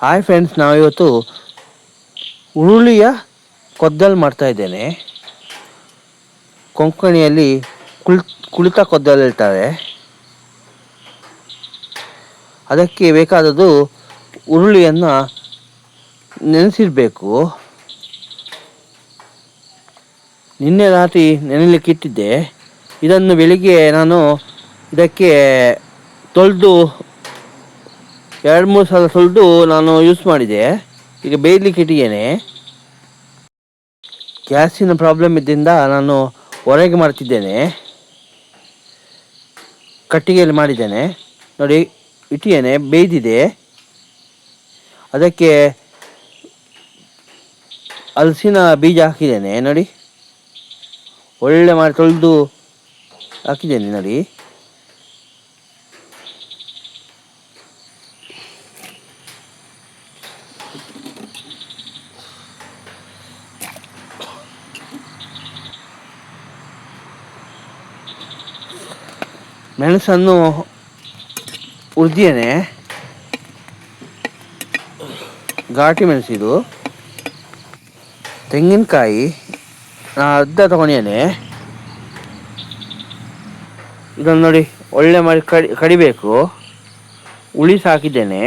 Hi friends, ನಾವಿವತ್ತು ಹುರುಳಿಯ ಕೊದ್ದಲ್ ಮಾಡ್ತಾಯಿದ್ದೇನೆ. ಕೊಂಕಣಿಯಲ್ಲಿ ಕುಳಿತ ಕೊದ್ದಲ್ ಹೇಳ್ತಾರೆ. ಅದಕ್ಕೆ ಬೇಕಾದದ್ದು ಹುರುಳಿಯನ್ನು ನೆನೆಸಿರಬೇಕು. ನಿನ್ನೆ ರಾತ್ರಿ ನೆನೆಯಲಿಕ್ಕಿಟ್ಟಿದ್ದೆ. ಇದನ್ನು ಬೆಳಿಗ್ಗೆ ನಾನು ಇದಕ್ಕೆ ತೊಳೆದು 2-3 ಸಲ ತೊಳೆದು ನಾನು ಯೂಸ್ ಮಾಡಿದೆ. ಈಗ ಬೇಯಲಿಕ್ಕೆ ಇಟ್ಟಿದ್ದೇನೆ. ಗ್ಯಾಸಿನ ಪ್ರಾಬ್ಲಮ್ ಇದ್ದರಿಂದ ನಾನು ಹೊರಗೆ ಮಾಡ್ತಿದ್ದೇನೆ. ಕಟ್ಟಿಗೆಯಲ್ಲಿ ಮಾಡಿದ್ದೇನೆ ನೋಡಿ, ಇಟ್ಟಿದ್ದೇನೆ, ಬೇಯ್ದಿದೆ. ಅದಕ್ಕೆ ಹಲಸಿನ ಬೀಜ ಹಾಕಿದ್ದೇನೆ ನೋಡಿ, ಒಳ್ಳೆ ಮಾಡಿ ತೊಳೆದು ಹಾಕಿದ್ದೇನೆ ನೋಡಿ. ಮೆಣಸನ್ನು ಹುರಿದಿದ್ದೇನೆ, ಘಾಟಿ ಮೆಣಸಿದು. ತೆಂಗಿನಕಾಯಿ ಅರ್ಧ ತಗೊಂಡಿದ್ದೇನೆ. ಇದನ್ನು ನೋಡಿ, ಒಳ್ಳೆ ಮಾಡಿ ಕಡಿಬೇಕು. ಉಳಿಸಿ ಹಾಕಿದ್ದೇನೆ.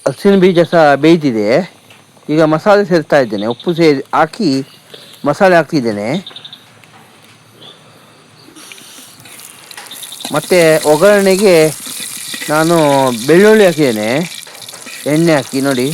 ಹಲಸಿನ ಬೀಜ ಸಹ ಬೇಯ್ದಿದೆ. ಈಗ ಮಸಾಲೆ ಸೇರ್ತಾ ಇದ್ದೇನೆ. ಉಪ್ಪು ಹಾಕಿ ಮಸಾಲೆ ಹಾಕ್ತಿದ್ದೇನೆ. ಮತ್ತು ಒಗ್ಗರಣೆಗೆ ನಾನು ಬೆಳ್ಳುಳ್ಳಿ ಹಾಕಿದ್ದೇನೆ, ಎಣ್ಣೆ ಹಾಕಿ ನೋಡಿ.